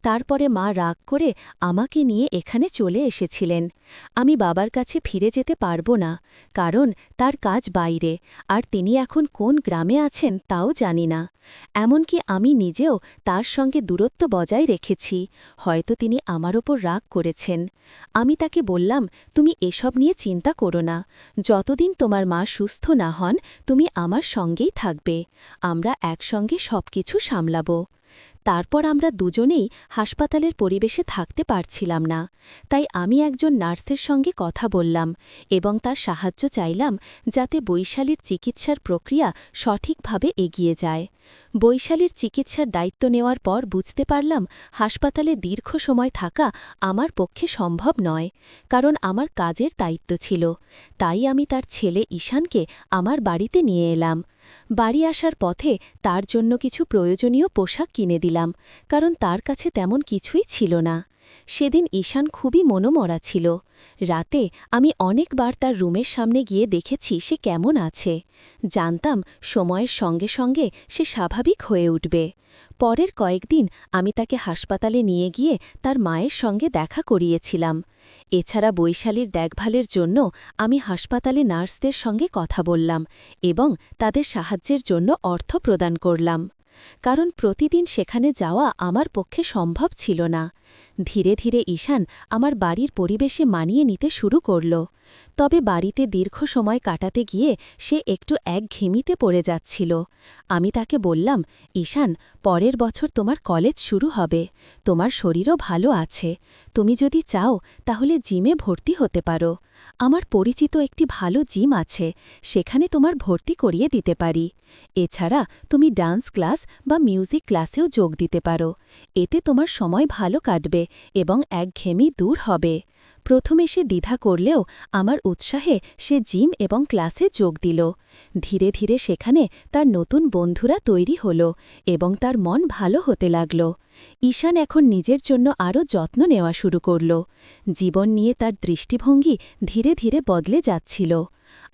Speaker 1: তারপরে মা রাগ করে আমাকে নিয়ে এখানে চলে এসেছিলেন। আমি বাবার কাছে ফিরে যেতে পারব না, কারণ তার কাজ বাইরে, আর তিনি এখন কোন গ্রামে আছেন তাও জানি না। এমনকি আমি নিজেও তার সঙ্গে দূরত্ব বজায় রেখেছি, হয়তো তিনি আমার ওপর রাগ করেছেন। আমি তাকে বললাম, তুমি এসব নিয়ে চিন্তা করো না, যতদিন তোমার মা সুস্থ না হন তুমি আমার সঙ্গেই থাকবে, আমরা একসঙ্গে সবকিছু সামলাব। তারপর আমরা দুজনেই হাসপাতালের পরিবেশে থাকতে পারছিলাম না, তাই আমি একজন নার্সের সঙ্গে কথা বললাম এবং তার সাহায্য চাইলাম যাতে বৈশালীর চিকিৎসার প্রক্রিয়া সঠিকভাবে এগিয়ে যায়। বৈশালীর চিকিৎসার দায়িত্ব নেওয়ার পর বুঝতে পারলাম হাসপাতালে দীর্ঘ সময় থাকা আমার পক্ষে সম্ভব নয়, কারণ আমার কাজের দায়িত্ব ছিল। তাই আমি তার ছেলে ঈশানকে আমার বাড়িতে নিয়ে এলাম। বাড়ি আসার পথে তার জন্য কিছু প্রয়োজনীয় পোশাক কিনে দিলাম, কারণ তার কাছে তেমন কিছুই ছিল না। সেদিন ঈশান খুবই মনোমরা ছিল। রাতে আমি অনেকবার তার রুমের সামনে গিয়ে দেখেছি সে কেমন আছে। জানতাম সময়ের সঙ্গে সঙ্গে সে স্বাভাবিক হয়ে উঠবে। পরের কয়েকদিন আমি তাকে হাসপাতালে নিয়ে গিয়ে তার মায়ের সঙ্গে দেখা করিয়েছিলাম। এছাড়া বৈশালীর দেখভালের জন্য আমি হাসপাতালে নার্সদের সঙ্গে কথা বললাম এবং তাদের সাহায্যের জন্য অর্থ প্রদান করলাম, কারণ প্রতিদিন সেখানে যাওয়া আমার পক্ষে সম্ভব ছিল না। ধীরে ধীরে ঈশান আমার বাড়ির পরিবেশে মানিয়ে নিতে শুরু করল, তবে বাড়িতে দীর্ঘ সময় কাটাতে গিয়ে সে একটু একঘেয়েমিতে পড়ে যাচ্ছিল। আমি তাকে বললাম, ঈশান, পরের বছর তোমার কলেজ শুরু হবে, তোমার শরীরও ভালো আছে, তুমি যদি চাও তাহলে জিমে ভর্তি হতে পারো। আমার পরিচিত একটি ভালো জিম আছে, সেখানে তোমার ভর্তি করিয়ে দিতে পারি। এছাড়া তুমি ডান্স ক্লাস বা মিউজিক ক্লাসেও যোগ দিতে পারো, এতে তোমার সময় ভালো কাটবে এবং একঘেয়েমি দূর হবে। প্রথমে সে দ্বিধা করলেও আমার উৎসাহে সে জিম এবং ক্লাসে যোগ দিল। ধীরে ধীরে সেখানে তার নতুন বন্ধুরা তৈরি হল এবং তার মন ভালো হতে লাগল। ঈশান এখন নিজের জন্য আরও যত্ন নেওয়া শুরু করল। জীবন নিয়ে তার দৃষ্টিভঙ্গি ধীরে ধীরে বদলে যাচ্ছিল।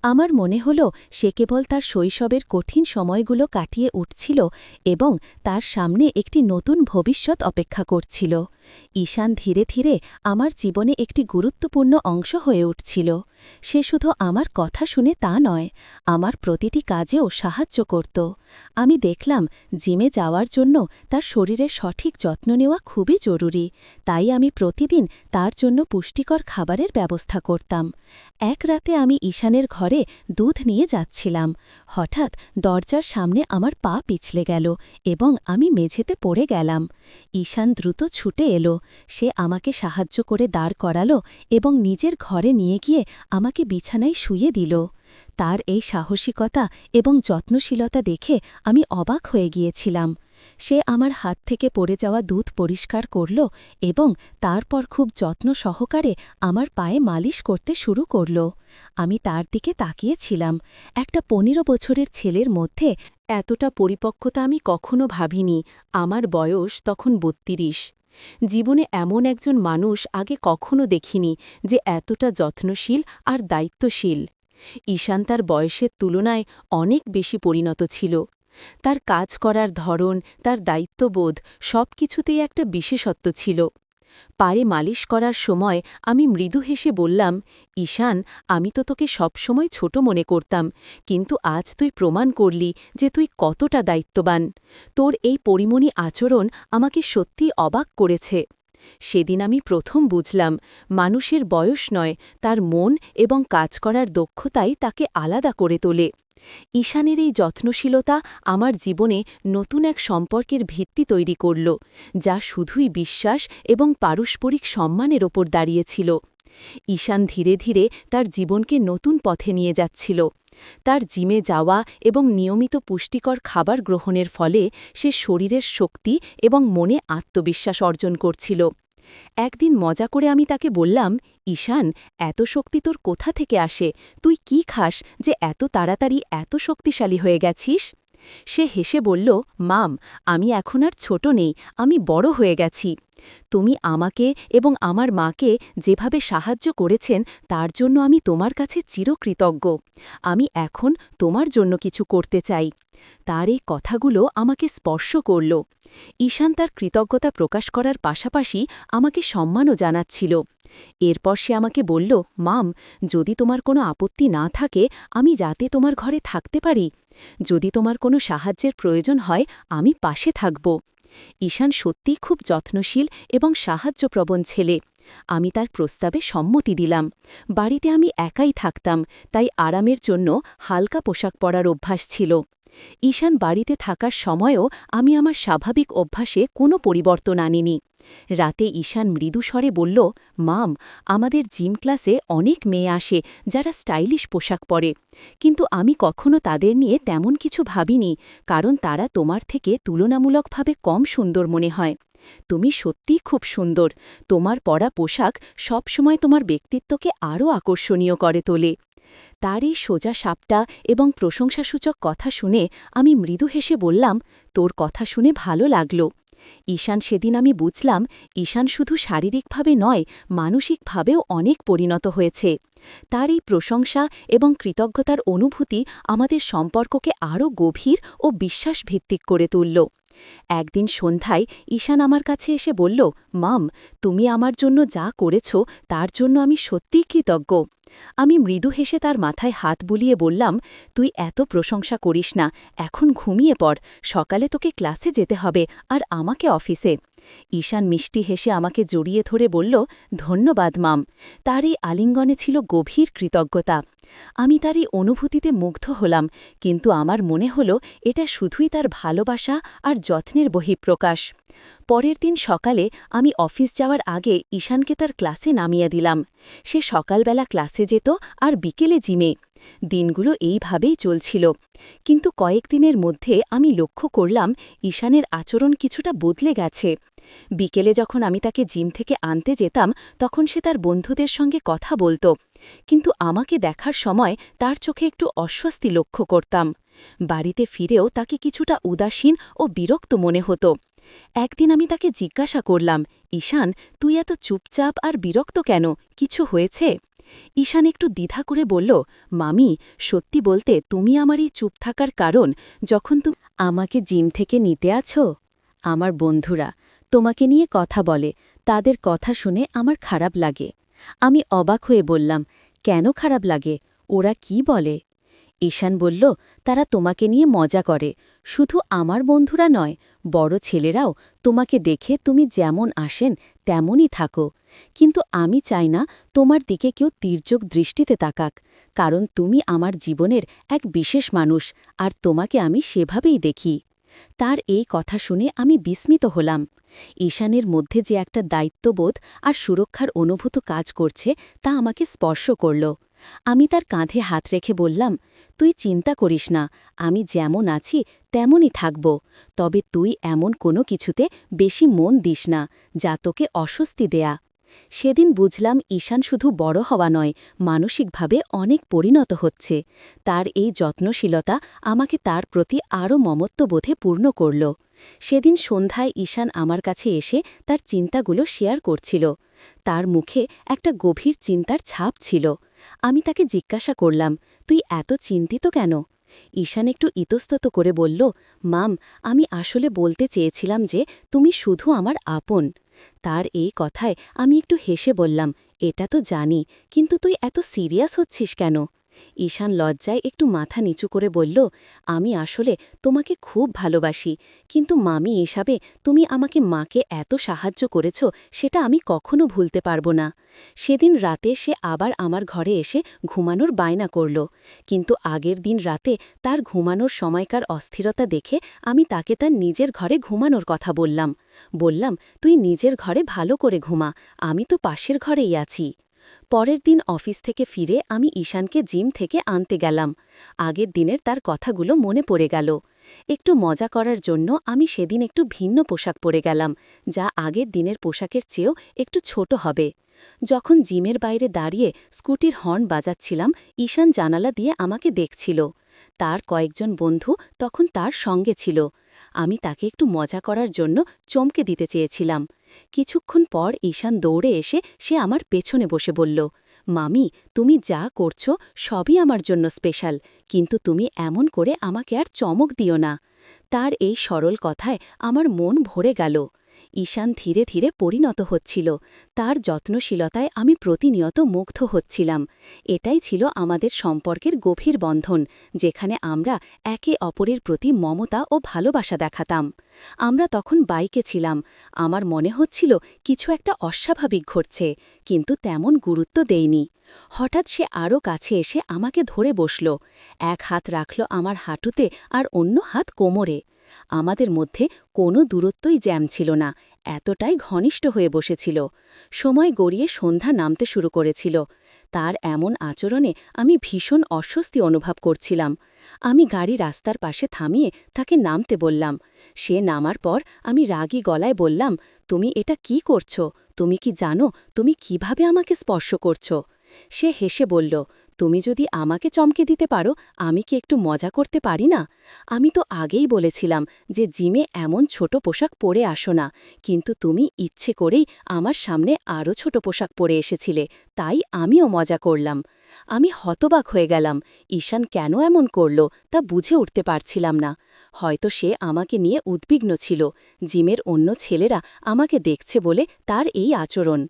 Speaker 1: আমার মনে হল সে কেবল তার শৈশবের কঠিন সময়গুলো কাটিয়ে উঠছিল এবং তার সামনে একটি নতুন ভবিষ্যৎ অপেক্ষা করছিল। ঈশান ধীরে ধীরে আমার জীবনে একটি গুরুত্বপূর্ণ অংশ হয়ে উঠছিল। সে শুধু আমার কথা শুনে তা নয়, আমার প্রতিটি কাজেও সাহায্য করত। আমি দেখলাম জিমে যাওয়ার জন্য তার শরীরের সঠিক যত্ন নেওয়া খুবই জরুরি, তাই আমি প্রতিদিন তার জন্য পুষ্টিকর খাবারের ব্যবস্থা করতাম। এক রাতে আমি ঈশানের ঘরে দুধ নিয়ে যাচ্ছিলাম। হঠাৎ দরজার সামনে আমার পা পিছলে গেল এবং আমি মেঝেতে পড়ে গেলাম। ঈশান দ্রুত ছুটে এলো। সে আমাকে সাহায্য করে দাঁড় করালো এবং নিজের ঘরে নিয়ে গিয়ে আমাকে বিছানায় শুইয়ে দিল। তার এই সাহসিকতা এবং যত্নশীলতা দেখে আমি অবাক হয়ে গিয়েছিলাম। সে আমার হাত থেকে পড়ে যাওয়া দুধ পরিষ্কার করল এবং তারপর খুব যত্ন সহকারে আমার পায়ে মালিশ করতে শুরু করল। আমি তার দিকে তাকিয়েছিলাম। একটা ১৫ বছরের ছেলের মধ্যে এতটা পরিপক্কতা আমি কখনো ভাবিনি। আমার বয়স তখন ৩২। জীবনে এমন একজন মানুষ আগে কখনো দেখিনি যে এতটা যত্নশীল আর দায়িত্বশীল। ঈশান তার বয়সের তুলনায় অনেক বেশি পরিণত ছিল। তার কাজ করার ধরন, তার দায়িত্ববোধ সবকিছুতেই একটা বিশেষত্ব ছিল। পায়ে মালিশ করার সময় আমি মৃদু হেসে বললাম, ঈশান, আমি তো তোকে সবসময় ছোট মনে করতাম, কিন্তু আজ তুই প্রমাণ করলি যে তুই কতটা দায়িত্ববান। তোর এই পরিমণি আচরণ আমাকে সত্যিই অবাক করেছে। সেদিন আমি প্রথম বুঝলাম, মানুষের বয়স নয়, তার মন এবং কাজ করার দক্ষতাই তাকে আলাদা করে তোলে। ঈশানের এই যত্নশীলতা আমার জীবনে নতুন এক সম্পর্কের ভিত্তি তৈরি করল, যা শুধুই বিশ্বাস এবং পারস্পরিক সম্মানের ওপর দাঁড়িয়েছিল। ঈশান ধীরে ধীরে তার জীবনকে নতুন পথে নিয়ে যাচ্ছিল। তার জিমে যাওয়া এবং নিয়মিত পুষ্টিকর খাবার গ্রহণের ফলে সে শরীরের শক্তি এবং মনে আত্মবিশ্বাস অর্জন করছিল। একদিন মজা করে আমি তাকে বললাম, ঈশান, এত শক্তি তোর কোথা থেকে আসে? তুই কি খাস যে এত তাড়াতাড়ি এত শক্তিশালী হয়ে গেছিস? সে হেসে বলল, মাম, আমি এখন আর ছোট নেই, আমি বড় হয়ে গেছি। তুমি আমাকে এবং আমার মাকে যেভাবে সাহায্য করেছেন তার জন্য আমি তোমার কাছে চিরকৃতজ্ঞ। আমি এখন তোমার জন্য কিছু করতে চাই। তার এই কথাগুলো আমাকে স্পর্শ করল। ঈশান তার কৃতজ্ঞতা প্রকাশ করার পাশাপাশি আমাকে সম্মানও জানাচ্ছিল। এরপর সে আমাকে বলল, মাম, যদি তোমার কোনো আপত্তি না থাকে আমি রাতে তোমার ঘরে থাকতে পারি। যদি তোমার কোনো সাহায্যের প্রয়োজন হয় আমি পাশে থাকব। ঈশান সত্যিই খুব যত্নশীল এবং সাহায্যপ্রবণ ছেলে। আমি তার প্রস্তাবে সম্মতি দিলাম। বাড়িতে আমি একাই থাকতাম, তাই আরামের জন্য হালকা পোশাক পরার অভ্যাস ছিল। ঈশান বাড়িতে থাকার সময়ও আমি আমার স্বাভাবিক অভ্যাসে কোনো পরিবর্তন আনিনি। রাতে ঈশান মৃদু স্বরে বলল, মাম, আমাদের জিম ক্লাসে অনেক মেয়ে আসে যারা স্টাইলিশ পোশাক পরে, কিন্তু আমি কখনো তাদের নিয়ে তেমন কিছু ভাবিনি, কারণ তারা তোমার থেকে তুলনামূলকভাবে কম সুন্দর মনে হয়। তুমি সত্যিই খুব সুন্দর। তোমার পরা পোশাক সবসময় তোমার ব্যক্তিত্বকে আরও আকর্ষণীয় করে তোলে। তার এই সোজা সাপটা এবং প্রশংসাসূচক কথা শুনে আমি মৃদু হেসে বললাম, তোর কথা শুনে ভালো লাগল। ঈশান সেদিন আমি বুঝলাম, ঈশান শুধু শারীরিকভাবে নয়, মানসিকভাবেও অনেক পরিণত হয়েছে। তার এই প্রশংসা এবং কৃতজ্ঞতার অনুভূতি আমাদের সম্পর্ককে আরও গভীর ও বিশ্বাসভিত্তিক করে তুলল। একদিন সন্ধ্যায় ঈশান আমার কাছে এসে বলল, মাম, তুমি আমার জন্য যা করেছ তার জন্য আমি সত্যিই কৃতজ্ঞ। আমি মৃদু হেসে তার মাথায় হাত বুলিয়ে বললাম, তুই এত প্রশংসা করিস না, এখন ঘুমিয়ে পড়, সকালে তোকে ক্লাসে যেতে হবে আর আমাকে অফিসে। ঈশান মিষ্টি হেসে আমাকে জড়িয়ে ধরে বলল, ধন্যবাদ মাম। তার এই আলিঙ্গনে ছিল গভীর কৃতজ্ঞতা। আমি তার এই অনুভূতিতে মুগ্ধ হলাম, কিন্তু আমার মনে হল এটা শুধুই তার ভালোবাসা আর যত্নের বহিঃপ্রকাশ। পরের দিন সকালে আমি অফিস যাওয়ার আগে ঈশানকে তার ক্লাসে নামিয়ে দিলাম। সে সকালবেলা ক্লাসে যেত আর বিকেলে জিমে। দিনগুলো এইভাবেই চলছিল, কিন্তু কয়েকদিনের মধ্যে আমি লক্ষ্য করলাম ঈশানের আচরণ কিছুটা বদলে গেছে। বিকেলে যখন আমি তাকে জিম থেকে আনতে যেতাম তখন সে তার বন্ধুদের সঙ্গে কথা বলত, কিন্তু আমাকে দেখার সময় তার চোখে একটু অস্বস্তি লক্ষ্য করতাম। বাড়িতে ফিরেও তাকে কিছুটা উদাসীন ও বিরক্ত মনে হতো। একদিন আমি তাকে জিজ্ঞাসা করলাম, ঈশান, তুই এত চুপচাপ আর বিরক্ত কেন? কিছু হয়েছে? ঈশান একটু দ্বিধা করে বলল, মামি, সত্যি বলতে তুমি আমার এই চুপ থাকার কারণ। যখন তুমি আমাকে জিম থেকে নিতে আছো, আমার বন্ধুরা তোমাকে নিয়ে কথা বলে, তাদের কথা শুনে আমার খারাপ লাগে। আমি অবাক হয়ে বললাম, কেন খারাপ লাগে? ওরা কি বলে? ঈশান বলল, তারা তোমাকে নিয়ে মজা করে। শুধু আমার বন্ধুরা নয়, বড় ছেলেরাও তোমাকে দেখে তুমি যেমন আসেন তেমনই থাকো। কিন্তু আমি চাই না তোমার দিকে কেউ তির্যক দৃষ্টিতে তাকাক, কারণ তুমি আমার জীবনের এক বিশেষ মানুষ আর তোমাকে আমি সেভাবেই দেখি। তার এই কথা শুনে আমি বিস্মিত হলাম। ঈশানের মধ্যে যে একটা দায়িত্ববোধ আর সুরক্ষার অনুভূত কাজ করছে তা আমাকে স্পর্শ করল। আমি তার কাঁধে হাত রেখে বললাম, তুই চিন্তা করিস না, আমি যেমন আছি তেমনই থাকব, তবে তুই এমন কোনো কিছুতে বেশি মন দিস না যা তোকে অস্বস্তি দেয়া। সেদিন বুঝলাম ঈশান শুধু বড় হওয়া নয়, মানসিকভাবে অনেক পরিণত হচ্ছে। তার এই যত্নশীলতা আমাকে তার প্রতি আরও মমত্ববোধে পূর্ণ করল। সেদিন সন্ধ্যায় ঈশান আমার কাছে এসে তার চিন্তাগুলো শেয়ার করছিল। তার মুখে একটা গভীর চিন্তার ছাপ ছিল। আমি তাকে জিজ্ঞাসা করলাম, তুই এত চিন্তিত কেন? ঈশান একটু ইতস্তত করে বলল, মাম, আমি আসলে বলতে চেয়েছিলাম যে তুমি শুধু আমার আপন। তার এই কথায় আমি একটু হেসে বললাম, এটা তো জানি, কিন্তু তুই এত সিরিয়াস হচ্ছিস কেন? ঈশান লজ্জায় একটু মাথা নিচু করে বলল, আমি আসলে তোমাকে খুব ভালোবাসি, কিন্তু মামি হিসাবে তুমি আমাকে মাকে এত সাহায্য করেছ সেটা আমি কখনো ভুলতে পারব না। সেদিন রাতে সে আবার আমার ঘরে এসে ঘুমানোর বায়না করল, কিন্তু আগের দিন রাতে তার ঘুমানোর সময়কার অস্থিরতা দেখে আমি তাকে তার নিজের ঘরে ঘুমানোর কথা বললাম, তুই নিজের ঘরে ভালো করে ঘুমা, আমি তো পাশের ঘরেই আছি। পরের দিন অফিস থেকে ফিরে আমি ঈশানকে জিম থেকে আনতে গেলাম। আগের দিনের তার কথাগুলো মনে পড়ে গেল। একটু মজা করার জন্য আমি সেদিন একটু ভিন্ন পোশাক পরে গেলাম, যা আগের দিনের পোশাকের চেয়েও একটু ছোট হবে। যখন জিমের বাইরে দাঁড়িয়ে স্কুটির হর্ন বাজাচ্ছিলাম, ঈশান জানালা দিয়ে আমাকে দেখছিল। তার কয়েকজন বন্ধু তখন তার সঙ্গে ছিল। আমি তাকে একটু মজা করার জন্য চমকে দিতে চেয়েছিলাম। কিছুক্ষণ পর ঈশান দৌড়ে এসে সে আমার পেছনে বসে বলল, মামি, তুমি যা করছো সবই আমার জন্য স্পেশাল, কিন্তু তুমি এমন করে আমাকে আর চমক দিও না। তার এই সরল কথায় আমার মন ভরে গেল। ঈশান ধীরে ধীরে পরিণত হচ্ছিল। তার যত্নশীলতায় আমি প্রতিনিয়ত মুগ্ধ হচ্ছিলাম। এটাই ছিল আমাদের সম্পর্কের গভীর বন্ধন, যেখানে আমরা একে অপরের প্রতি মমতা ও ভালোবাসা দেখাতাম। আমরা তখন বাইকে ছিলাম। আমার মনে হচ্ছিল কিছু একটা অস্বাভাবিক ঘটছে, কিন্তু তেমন গুরুত্ব দেইনি। হঠাৎ সে আরও কাছে এসে আমাকে ধরে বসল। এক হাত রাখল আমার হাঁটুতে আর অন্য হাত কোমরে। আমাদের মধ্যে কোনো দূরত্বই জ্যাম ছিল না, এতটাই ঘনিষ্ঠ হয়ে বসেছিল। সময় গড়িয়ে সন্ধ্যা নামতে শুরু করেছিল। তার এমন আচরণে আমি ভীষণ অস্বস্তি অনুভব করছিলাম। আমি গাড়ি রাস্তার পাশে থামিয়ে তাকে নামতে বললাম। সে নামার পর আমি রাগী গলায় বললাম, তুমি এটা কি করছো? তুমি কি জানো তুমি কিভাবে আমাকে স্পর্শ করছো? সে হেসে বলল, তুমি যদি আমাকে চমকে দিতে পারো, আমি কি একটু মজা করতে পারি না? আমি তো আগেই বলেছিলাম যে জিমে এমন ছোট পোশাক পরে আসো না, কিন্তু তুমি ইচ্ছে করেই আমার সামনে আরও ছোট পোশাক পরে এসেছিলে, তাই আমিও মজা করলাম। আমি হতবাক হয়ে গেলাম। ঈশান কেন এমন করল তা বুঝে উঠতে পারছিলাম না। হয়তো সে আমাকে নিয়ে উদ্বিগ্ন ছিল, জিমের অন্য ছেলেরা আমাকে দেখছে বলে তার এই আচরণ।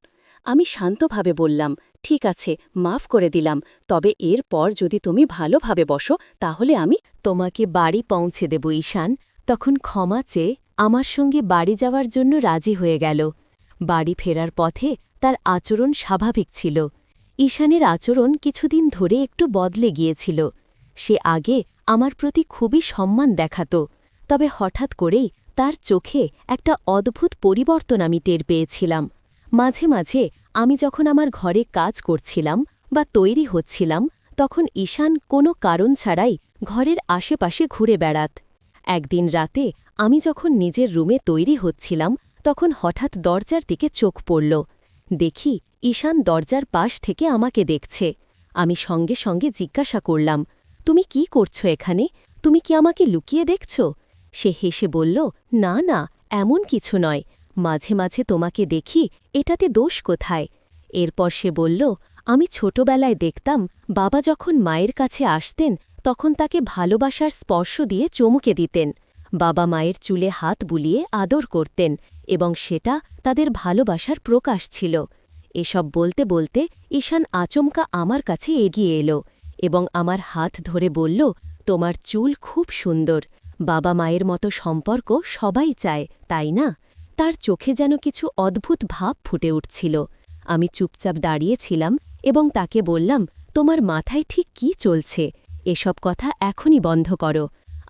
Speaker 1: আমি শান্তভাবে বললাম, ঠিক আছে, মাফ করে দিলাম, তবে এরপর যদি তুমি ভালোভাবে বসো তাহলে আমি তোমাকে বাড়ি পৌঁছে দেব। ঈশান তখন ক্ষমা চেয়ে আমার সঙ্গে বাড়ি যাওয়ার জন্য রাজি হয়ে গেল। বাড়ি ফেরার পথে তার আচরণ স্বাভাবিক ছিল। ঈশানের আচরণ কিছুদিন ধরে একটু বদলে গিয়েছিল। সে আগে আমার প্রতি খুবই সম্মান দেখাত, তবে হঠাৎ করেই তার চোখে একটা অদ্ভুত পরিবর্তন আমি টের পেয়েছিলাম। মাঝে মাঝে আমি যখন আমার ঘরে কাজ করছিলাম বা তৈরি হচ্ছিলাম, তখন ঈশান কোনো কারণ ছাড়াই ঘরের আশেপাশে ঘুরে বেড়াত। একদিন রাতে আমি যখন নিজের রুমে তৈরি হচ্ছিলাম, তখন হঠাৎ দরজার দিকে চোখ পড়ল। দেখি ঈশান দরজার পাশ থেকে আমাকে দেখছে। আমি সঙ্গে সঙ্গে জিজ্ঞাসা করলাম, তুমি কি করছো এখানে? তুমি কি আমাকে লুকিয়ে দেখছ? সে হেসে বলল, না না, এমন কিছু নয়, মাঝে মাঝে তোমাকে দেখি, এটাতে দোষ কোথায়? এরপর সে বলল, আমি ছোটবেলায় দেখতাম বাবা যখন মায়ের কাছে আসতেন তখন তাকে ভালোবাসার স্পর্শ দিয়ে চমুকে দিতেন। বাবা মায়ের চুলে হাত বুলিয়ে আদর করতেন এবং সেটা তাদের ভালোবাসার প্রকাশ ছিল। এসব বলতে বলতে ঈশান আচমকা আমার কাছে এগিয়ে এলো এবং আমার হাত ধরে বলল, তোমার চুল খুব সুন্দর। বাবা মায়ের মতো সম্পর্ক সবাই চায়, তাই না? তার চোখে যেন কিছু অদ্ভুত ভাব ফুটে উঠছিল। আমি চুপচাপ দাঁড়িয়েছিলাম এবং তাকে বললাম, তোমার মাথায় ঠিক কি চলছে? এসব কথা এখনই বন্ধ করো।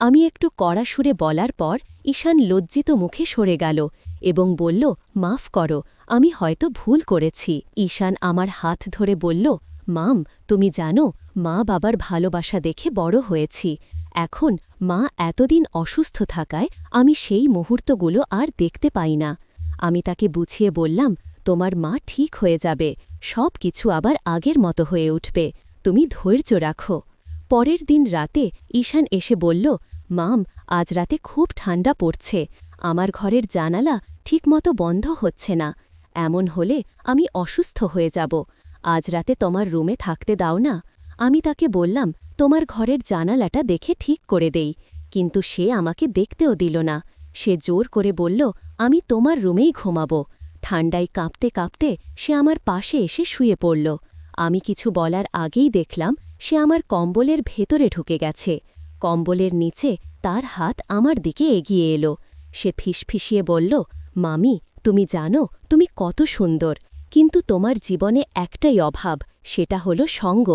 Speaker 1: আমি একটু কড়া সুরে বলার পর ঈশান লজ্জিত মুখে সরে গেল এবং বলল, মাফ করো, আমি হয়তো ভুল করেছি। ঈশান আমার হাত ধরে বলল, মাম, তুমি জানো, মা বাবার ভালোবাসা দেখে বড় হয়েছি। এখন মা এতদিন অসুস্থ থাকায় আমি সেই মুহূর্তগুলো আর দেখতে পাই না। আমি তাকে বুঝিয়ে বললাম, তোমার মা ঠিক হয়ে যাবে, সব কিছু আবার আগের মতো হয়ে উঠবে, তুমি ধৈর্য রাখো। পরের দিন রাতে ঈশান এসে বলল, মাম, আজ রাতে খুব ঠান্ডা পড়ছে, আমার ঘরের জানালা ঠিকমতো বন্ধ হচ্ছে না, এমন হলে আমি অসুস্থ হয়ে যাব, আজ রাতে তোমার রুমে থাকতে দাও না। আমি তাকে বললাম, তোমার ঘরের জানালাটা দেখে ঠিক করে দেই, কিন্তু সে আমাকে দেখতেও দিল না। সে জোর করে বলল, আমি তোমার রুমেই ঘুমাবো। ঠান্ডায় কাঁপতে কাঁপতে সে আমার পাশে এসে শুয়ে পড়ল। আমি কিছু বলার আগেই দেখলাম সে আমার কম্বলের ভেতরে ঢুকে গেছে। কম্বলের নিচে তার হাত আমার দিকে এগিয়ে এলো। সে ফিসফিসিয়ে বলল, মামি, তুমি জানো তুমি কত সুন্দর, কিন্তু তোমার জীবনে একটাই অভাব, সেটা হলো সঙ্গ।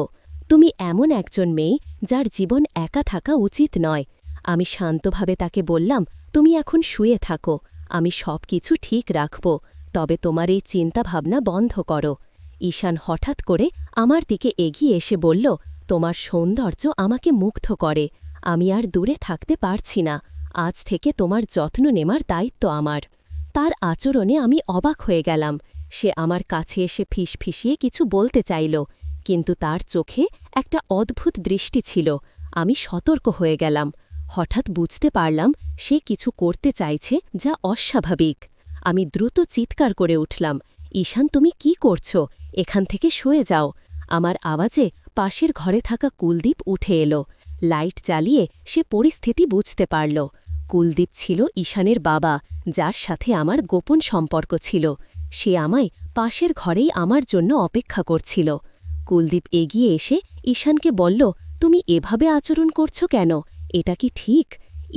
Speaker 1: তুমি এমন একজন মেয়ে যার জীবন একা থাকা উচিত নয়। আমি শান্তভাবে তাকে বললাম, তুমি এখন শুয়ে থাকো, আমি সব কিছু ঠিক রাখব, তবে তোমার এই চিন্তাভাবনা বন্ধ করো। ঈশান হঠাৎ করে আমার দিকে এগিয়ে এসে বলল, তোমার সৌন্দর্য আমাকে মুগ্ধ করে, আমি আর দূরে থাকতে পারছি না, আজ থেকে তোমার যত্ন নেবার দায়িত্ব আমার। তার আচরণে আমি অবাক হয়ে গেলাম। সে আমার কাছে এসে ফিসফিসিয়ে কিছু বলতে চাইল, কিন্তু তার চোখে একটা অদ্ভুত দৃষ্টি ছিল। আমি সতর্ক হয়ে গেলাম। হঠাৎ বুঝতে পারলাম সে কিছু করতে চাইছে যা অস্বাভাবিক। আমি দ্রুত চিৎকার করে উঠলাম, ঈশান, তুমি কি করছো? এখান থেকে সরে যাও। আমার আওয়াজে পাশের ঘরে থাকা কুলদীপ উঠে এলো। লাইট জ্বালিয়ে সে পরিস্থিতি বুঝতে পারল। কুলদীপ ছিল ঈশানের বাবা, যার সাথে আমার গোপন সম্পর্ক ছিল। সে আমায় পাশের ঘরেই আমার জন্য অপেক্ষা করছিল। কুলদীপ এগিয়ে এসে ঈশানকে বলল, তুমি এভাবে আচরণ করছো কেন? এটা কি ঠিক?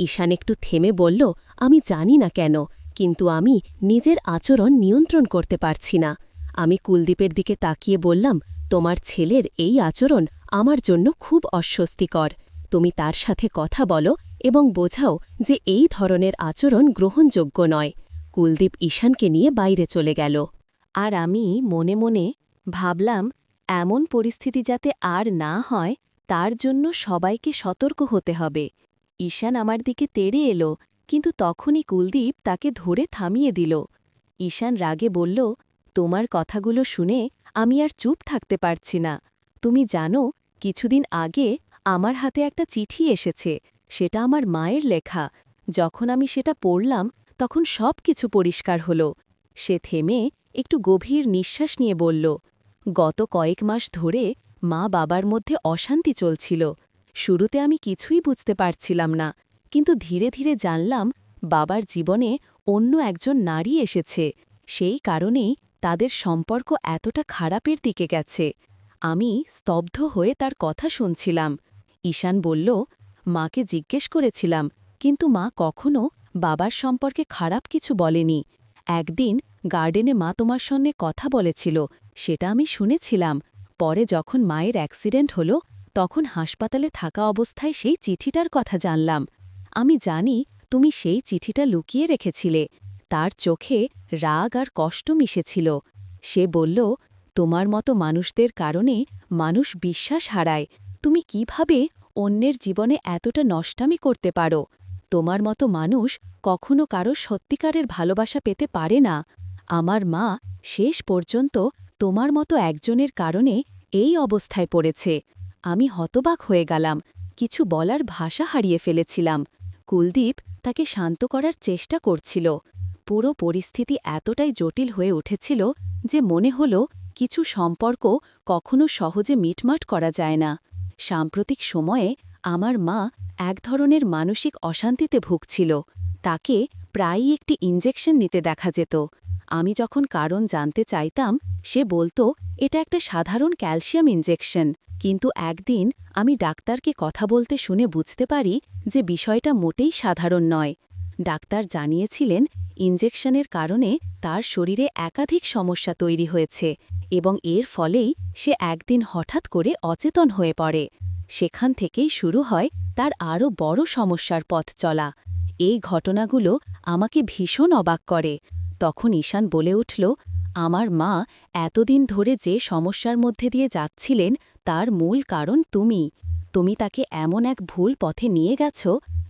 Speaker 1: ঈশান একটু থেমে বলল, আমি জানি না কেন, কিন্তু আমি নিজের আচরণ নিয়ন্ত্রণ করতে পারছি না। আমি কুলদীপের দিকে তাকিয়ে বললাম, তোমার ছেলের এই আচরণ আমার জন্য খুব অস্বস্তিকর। তুমি তার সাথে কথা বলো এবং বোঝাও যে এই ধরনের আচরণ গ্রহণযোগ্য নয়। কুলদীপ ঈশানকে নিয়ে বাইরে চলে গেল। আর আমি মনে মনে ভাবলাম, এমন পরিস্থিতি যাতে আর না হয় তার জন্য সবাইকে সতর্ক হতে হবে। ঈশান আমার দিকে তেড়ে এলো, কিন্তু তখনই কুলদীপ তাকে ধরে থামিয়ে দিল। ঈশান রাগে বলল, তোমার কথাগুলো শুনে আমি আর চুপ থাকতে পারছি না। তুমি জানো, কিছুদিন আগে আমার হাতে একটা চিঠি এসেছে, সেটা আমার মায়ের লেখা। যখন আমি সেটা পড়লাম তখন সব কিছু পরিষ্কার হলো। সে থেমে একটু গভীর নিঃশ্বাস নিয়ে বলল, গত কয়েক মাস ধরে মা বাবার মধ্যে অশান্তি চলছিল। শুরুতে আমি কিছুই বুঝতে পারছিলাম না, কিন্তু ধীরে ধীরে জানলাম বাবার জীবনে অন্য একজন নারী এসেছে। সেই কারণেই তাদের সম্পর্ক এতটা খারাপের দিকে গেছে। আমি স্তব্ধ হয়ে তার কথা শুনছিলাম। ঈশান বলল, মাকে জিজ্ঞেস করেছিলাম, কিন্তু মা কখনো বাবার সম্পর্কে খারাপ কিছু বলেনি। একদিন গার্ডেনে মা তোমার সঙ্গে কথা বলেছিল, সেটা আমি শুনেছিলাম। পরে যখন মায়ের অ্যাক্সিডেন্ট হলো তখন হাসপাতালে থাকা অবস্থায় সেই চিঠিটার কথা জানলাম। আমি জানি তুমি সেই চিঠিটা লুকিয়ে রেখেছিলে। তার চোখে রাগ আর কষ্ট মিশেছিল। সে বলল, তোমার মতো মানুষদের কারণে মানুষ বিশ্বাস হারায়। তুমি কিভাবে অন্যের জীবনে এতটা নষ্টামি করতে পারো? তোমার মতো মানুষ কখনো কারো সত্যিকারের ভালোবাসা পেতে পারে না। আমার মা শেষ পর্যন্ত তোমার মতো একজনের কারণে এই অবস্থায় পড়েছে। আমি হতবাক হয়ে গেলাম, কিছু বলার ভাষা হারিয়ে ফেলেছিলাম। কুলদীপ তাকে শান্ত করার চেষ্টা করছিল। পুরো পরিস্থিতি এতটাই জটিল হয়ে উঠেছিল যে মনে হল কিছু সম্পর্ক কখনো সহজে মিটমাট করা যায় না। সাম্প্রতিক সময়ে আমার মা এক ধরনের মানসিক অশান্তিতে ভুগছিল। তাকে প্রায়ই একটি ইনজেকশন নিতে দেখা যেত। আমি যখন কারণ জানতে চাইতাম সে বলতো এটা একটা সাধারণ ক্যালসিয়াম ইনজেকশন। কিন্তু একদিন আমি ডাক্তারকে কথা বলতে শুনে বুঝতে পারি যে বিষয়টা মোটেই সাধারণ নয়। ডাক্তার জানিয়েছিলেন ইনজেকশনের কারণে তার শরীরে একাধিক সমস্যা তৈরি হয়েছে এবং এর ফলেই সে একদিন হঠাৎ করে অচেতন হয়ে পড়ে। সেখান থেকেই শুরু হয় তার আরও বড় সমস্যার পথ চলা। এই ঘটনাগুলো আমাকে ভীষণ অবাক করে। তখন ঈশান বলে উঠল, আমার মা এতদিন ধরে যে সমস্যার মধ্যে দিয়ে যাচ্ছিলেন তার মূল কারণ তুমি। তুমি তাকে এমন এক ভুল পথে নিয়ে গেছ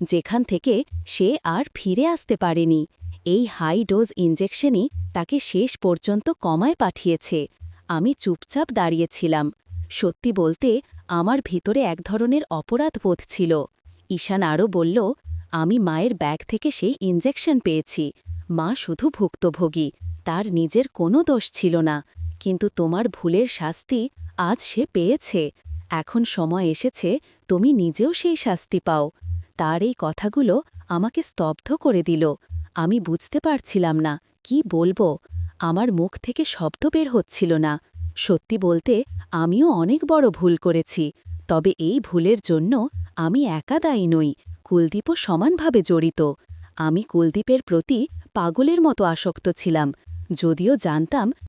Speaker 1: যেখান থেকে সে আর ফিরে আসতে পারেনি। এই হাই ডোজ ইনজেকশনই তাকে শেষ পর্যন্ত কমায় পাঠিয়েছে। আমি চুপচাপ দাঁড়িয়েছিলাম। সত্যি বলতে আমার ভিতরে এক ধরনের অপরাধবোধ ছিল। ঈশান আরও বলল, আমি মায়ের ব্যাগ থেকে সেই ইনজেকশন পেয়েছি। মা শুধু ভুক্তভোগী, তার নিজের কোনো দোষ ছিল না। কিন্তু তোমার ভুলের শাস্তি আজ সে পেয়েছে। এখন সময় এসেছে তুমি নিজেও সেই শাস্তি পাও। তার এই কথাগুলো আমাকে স্তব্ধ করে দিল। আমি বুঝতে পারছিলাম না কি বলবো। আমার মুখ থেকে শব্দ বের হচ্ছিল না। সত্যি বলতে আমিও অনেক বড় ভুল করেছি। তবে এই ভুলের জন্য আমি একা দায়ী নই, কুলদীপও সমানভাবে জড়িত। আমি কুলদীপের প্রতি পাগলের মতো আসক্ত ছিলাম, যদিও জানতাম